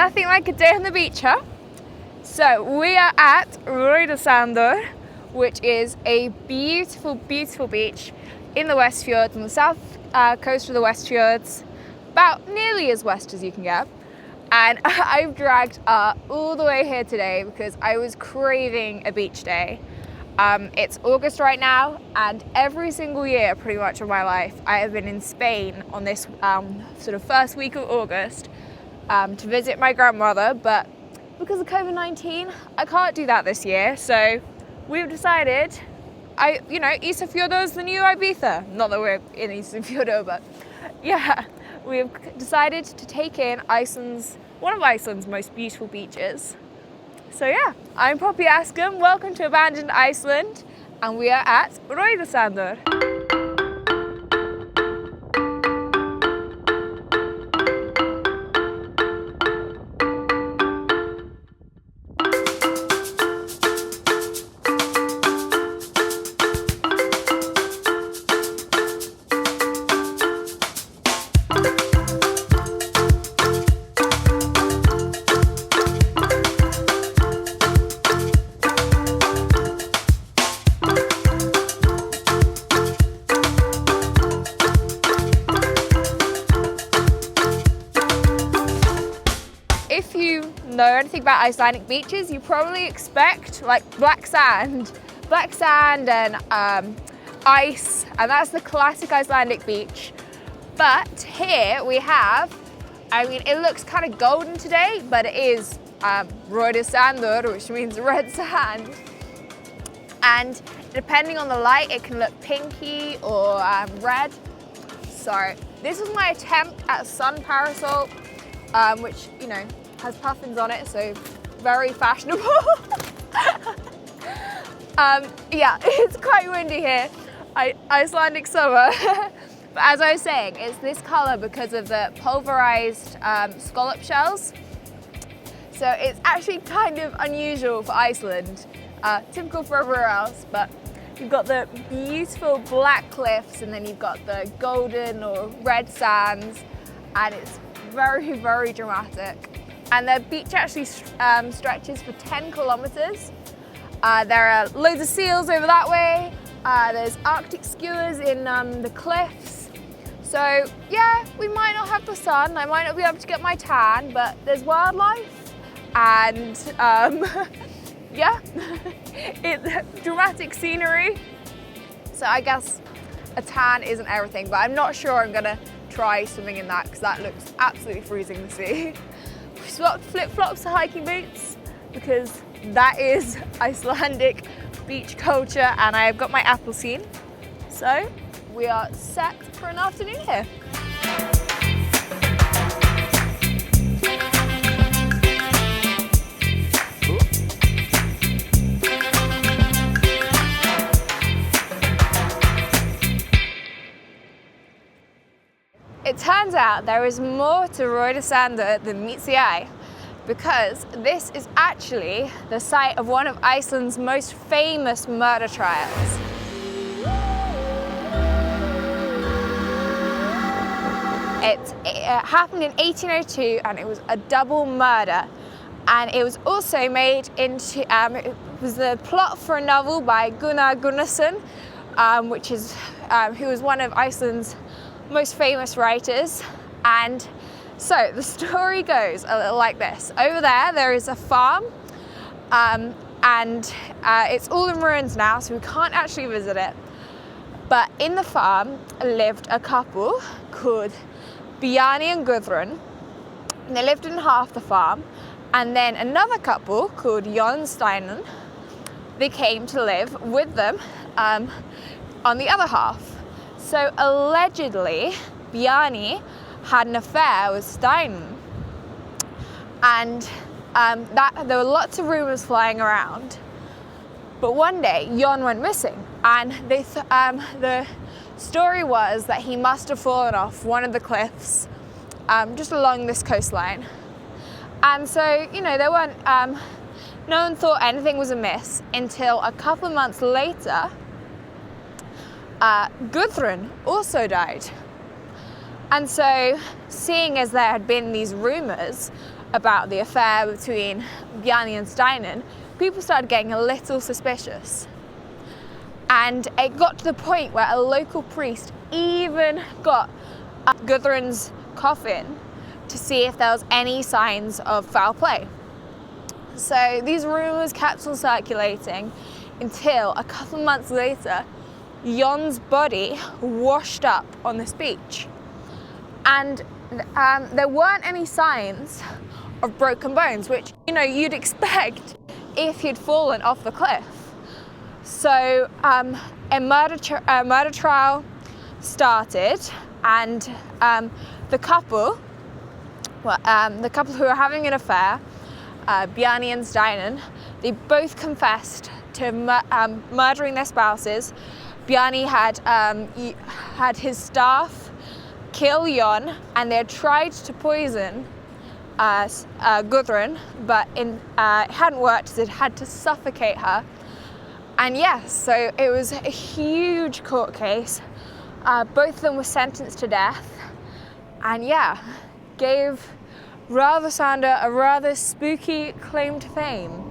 Nothing like a day on the beach, huh? So we are at Rauðasandur, which is a beautiful, beautiful beach in the Westfjords, on the south coast of the Westfjords, about nearly as west as you can get. And I've dragged all the way here today because I was craving a beach day. It's August right now, and every single year pretty much of my life I have been in Spain on this sort of first week of August to visit my grandmother, but because of COVID-19 I can't do that this year, so we've decided, Ísafjörður is the new Ibiza. Not that we're in Ísafjörður, but yeah, we've decided to take in one of Iceland's most beautiful beaches. So yeah, I'm Poppy Askham, welcome to Abandoned Iceland, and we are at Rauðasandur. If you know anything about Icelandic beaches, you probably expect like black sand and ice, and that's the classic Icelandic beach. But here we have, it looks kind of golden today, but it is Rauðasandur, which means red sand. And depending on the light, it can look pinky or red. So this was my attempt at a sun parasol, which, has puffins on it, so very fashionable. Yeah, it's quite windy here. Icelandic summer. But as I was saying, it's this colour because of the pulverised scallop shells. So it's actually kind of unusual for Iceland, typical for everywhere else, but you've got the beautiful black cliffs and then you've got the golden or red sands, and it's very, very dramatic. And the beach actually stretches for 10 kilometres. There are loads of seals over that way. There's Arctic skuas in the cliffs. So yeah, we might not have the sun. I might not be able to get my tan, but there's wildlife. And yeah, it's dramatic scenery. So I guess a tan isn't everything, but I'm not sure I'm gonna try swimming in that because that looks absolutely freezing in the sea. We swapped flip-flops to hiking boots because that is Icelandic beach culture, and I have got my appelsín. So we are set for an afternoon here. It turns out there is more to Rauðasandur than meets the eye, because this is actually the site of one of Iceland's most famous murder trials. It happened in 1802 and it was a double murder, and it was also made into, it was the plot for a novel by Gunnar Gunnarsson, who was one of Iceland's most famous writers. And so the story goes a little like this. Over there is a farm, and it's all in ruins now, so we can't actually visit it. But in the farm lived a couple called Bjarni and Gudrun. And they lived in half the farm, and then another couple called Jon Steinen, they came to live with them on the other half. So allegedly, Bjarni had an affair with Steinen, and there were lots of rumours flying around. But one day, Jon went missing, and the story was that he must have fallen off one of the cliffs just along this coastline. And so, there weren't, no one thought anything was amiss until a couple of months later, Gudrun also died. And so, seeing as there had been these rumours, about the affair between Bjarni and Steinen, people started getting a little suspicious. And it got to the point where a local priest even got Gudrun's coffin to see if there was any signs of foul play. So these rumours kept on circulating until a couple of months later, Jon's body washed up on this beach. And there weren't any signs of broken bones, which, you know, you'd expect if he'd fallen off the cliff. So a murder trial started, and the couple who were having an affair, Bjarni and Steinen, they both confessed to murdering their spouses. Bjarni had his staff kill Jon, and they had tried to poison Gudrun, but it hadn't worked, so it had to suffocate her. And yes, so it was a huge court case. Both of them were sentenced to death, and yeah, gave Rauðasandur a rather spooky claim to fame.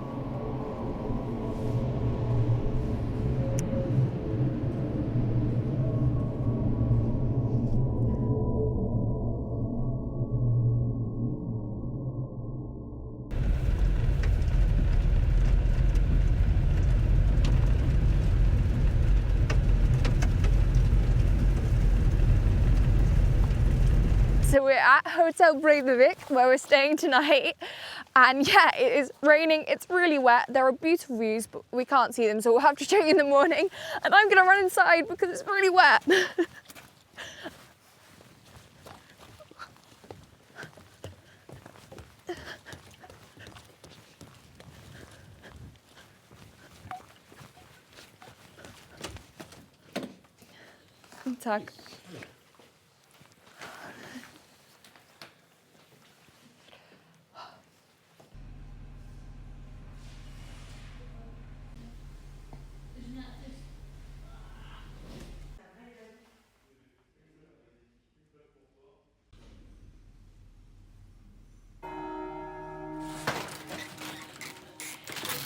So we're at Hotel Breivik, where we're staying tonight, and yeah, it is raining, it's really wet, there are beautiful views, but we can't see them, so we'll have to show you in the morning, and I'm gonna run inside because it's really wet. Tack.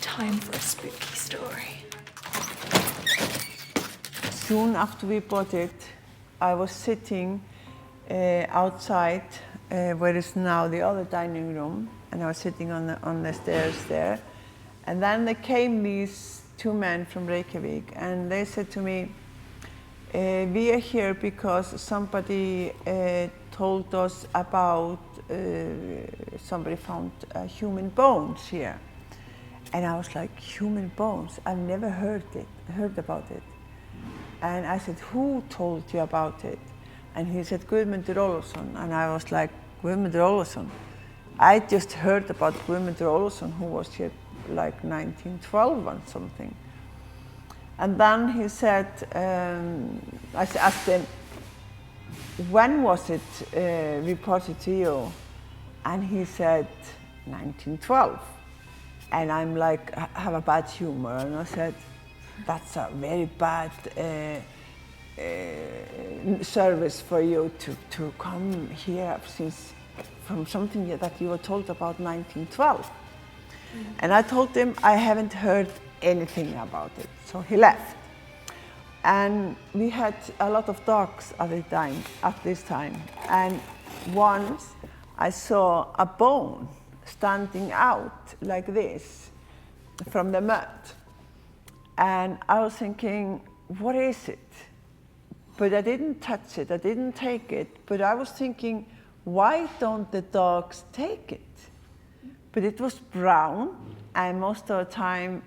Time for a spooky story. Soon after we bought it, I was sitting outside where is now the other dining room, and I was sitting on the stairs there. And then there came these two men from Reykjavik, and they said to me, we are here because somebody told us about somebody found human bones here. And I was like, human bones? I've never heard about it. And I said, who told you about it? And he said, Guðmundur Ólafsson. And I was like, Guðmundur Ólafsson? I just heard about Guðmundur Ólafsson, who was here like 1912 or something. And then he said, I asked him, when was it reported to you? And he said, 1912. And I'm like, I have a bad humor, and I said, that's a very bad service for you to come here since from something that you were told about 1912. Mm-hmm. And I told him I haven't heard anything about it, so he left. And we had a lot of dogs at this time, and once I saw a bone standing out like this from the mud. And I was thinking, what is it? But I didn't touch it, I didn't take it, but I was thinking, why don't the dogs take it? But it was brown, and most of the time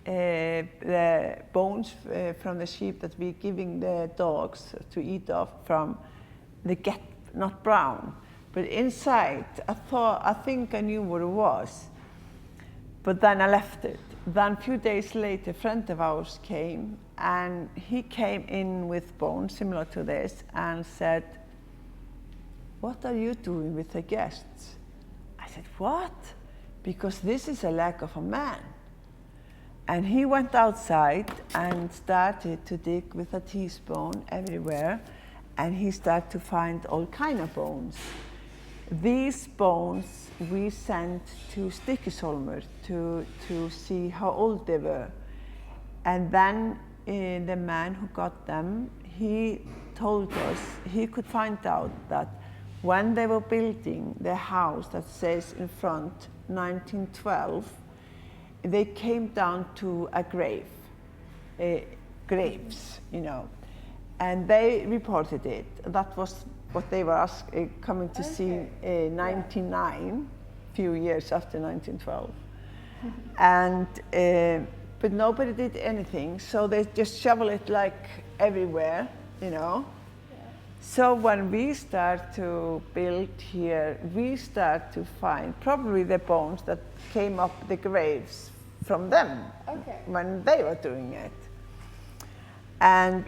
the bones from the sheep that we're giving the dogs to eat off from, they get not brown. But inside, I think I knew what it was. But then I left it. Then a few days later, a friend of ours came, and he came in with bones similar to this and said, what are you doing with the guests? I said, what? Because this is a leg of a man. And he went outside and started to dig with a teaspoon everywhere, and he started to find all kind of bones. These bones we sent to Stykkishólmur to see how old they were. And then the man who got them, he told us he could find out that when they were building the house that says in front 1912, they came down to a grave, graves, you know, and they reported it. That was what they were coming to see 99, few years after 1912. And but nobody did anything, so they just shovel it like everywhere, you know. Yeah. So when we start to build here, we start to find probably the bones that came up the graves from them when they were doing it. And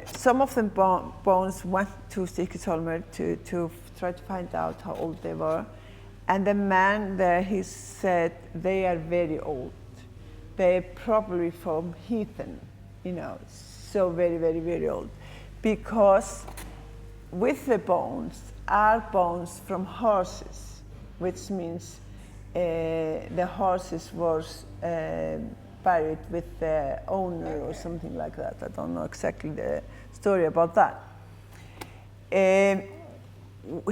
some of them bones went to Stykkishólmur to try to find out how old they were. And the man there, he said, they are very old. They're probably from heathen, you know, so very, very, very old. Because with the bones are bones from horses, which means the horses was buried with the owner or something like that. I don't know exactly the story about that.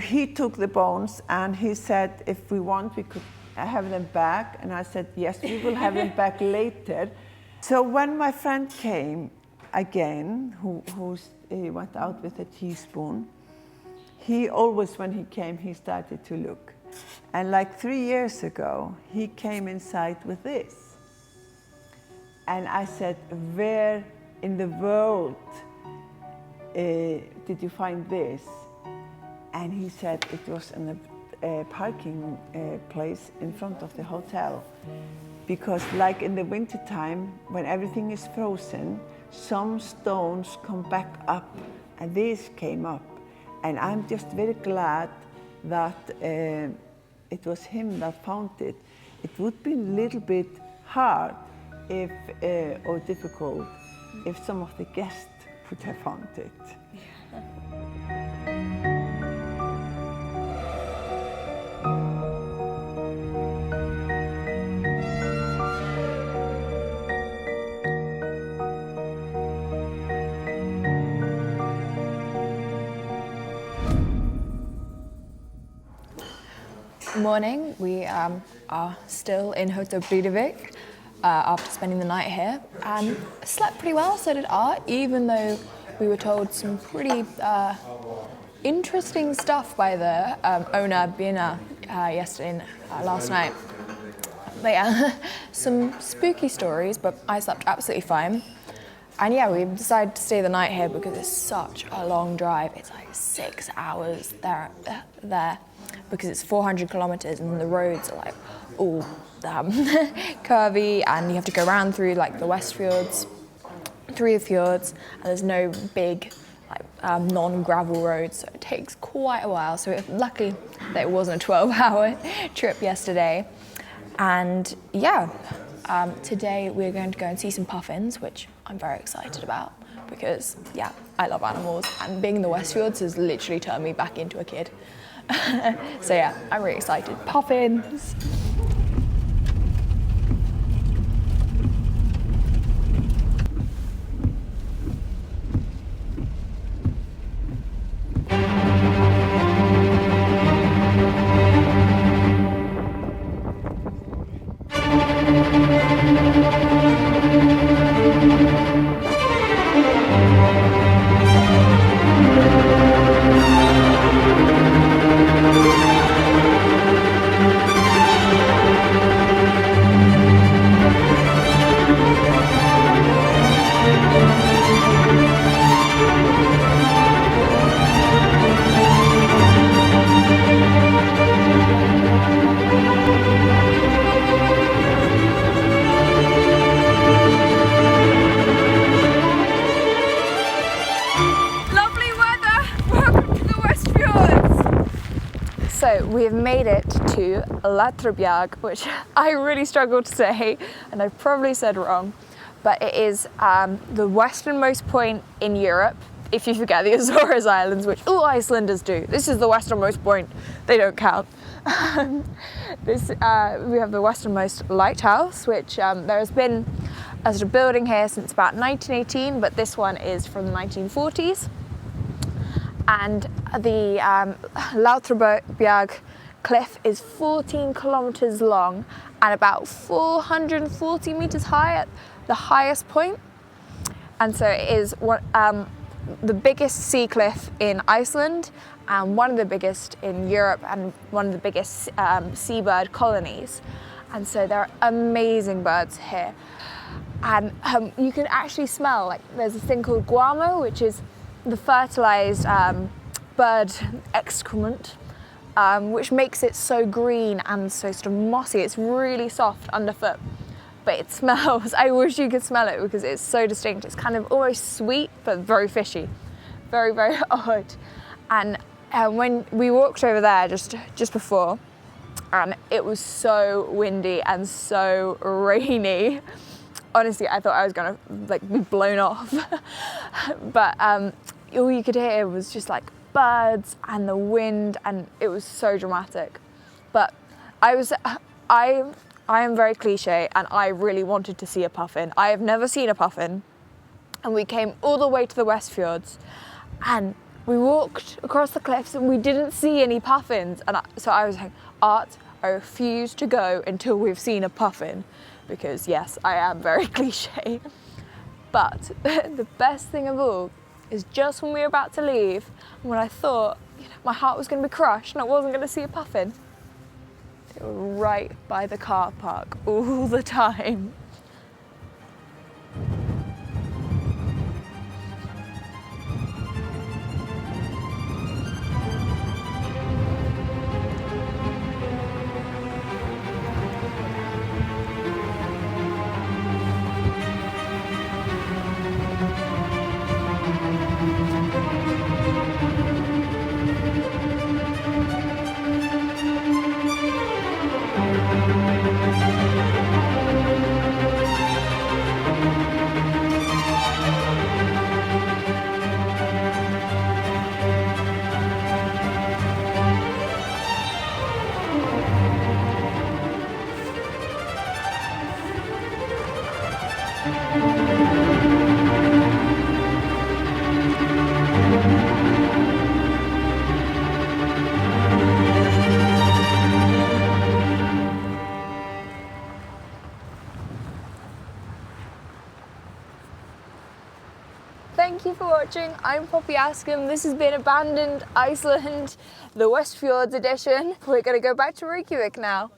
He took the bones and he said, if we want, we could have them back. And I said, yes, we will have them back later. So when my friend came again, who went out with a teaspoon, he always, when he came, he started to look. And like 3 years ago, he came inside with this. And I said, where in the world did you find this? And he said it was in a parking place in front of the hotel. Because like in the winter time, when everything is frozen, some stones come back up, and this came up. And I'm just very glad that it was him that found it. It would be a little bit hard if, or difficult if some of the guests would have found it. Yeah. Morning, we are still in Hotel Trobiag after spending the night here, and slept pretty well, so did Art, even though we were told some pretty interesting stuff by the owner, Bina, last night. But yeah, some spooky stories, but I slept absolutely fine. And yeah, we decided to stay the night here because it's such a long drive. It's like 6 hours there, because it's 400 kilometers and the roads are like all curvy, and you have to go around through like the Westfjords, through the fjords, and there's no big like non-gravel roads, so it takes quite a while. So lucky that it wasn't a 12-hour trip yesterday. And yeah, today we're going to go and see some puffins, which I'm very excited about because yeah, I love animals, and being in the Westfjords has literally turned me back into a kid. So yeah, I'm really excited. Puffins! So we have made it to Látrabjarg, which I really struggled to say, and I probably said wrong, but it is the westernmost point in Europe, if you forget the Azores Islands, which all Icelanders do. This is the westernmost point, they don't count. We have the Westernmost Lighthouse, which there has been a sort of building here since about 1918, but this one is from the 1940s. And the Látrabjarg cliff is 14 kilometers long and about 440 meters high at the highest point. And so it is the biggest sea cliff in Iceland and one of the biggest in Europe and one of the biggest seabird colonies. And so there are amazing birds here. And you can actually smell, like, there's a thing called guano, which is the fertilized bird excrement, which makes it so green and so sort of mossy. It's really soft underfoot, but it smells. I wish you could smell it because it's so distinct. It's kind of almost sweet, but very fishy. Very, very odd. And when we walked over there just before, and it was so windy and so rainy. Honestly, I thought I was gonna be blown off. But all you could hear was just like birds and the wind, and it was so dramatic. But I am very cliche, and I really wanted to see a puffin. I have never seen a puffin, and we came all the way to the Westfjords, and we walked across the cliffs, and we didn't see any puffins. And so I was like, Art, I refuse to go until we've seen a puffin, because yes, I am very cliche. But the best thing of all is just when we were about to leave, when I thought, my heart was going to be crushed and I wasn't going to see a puffin, they were right by the car park all the time. Thank you for watching. I'm Poppy Askham. This has been Abandoned Iceland, the Westfjords edition. We're going to go back to Reykjavik now.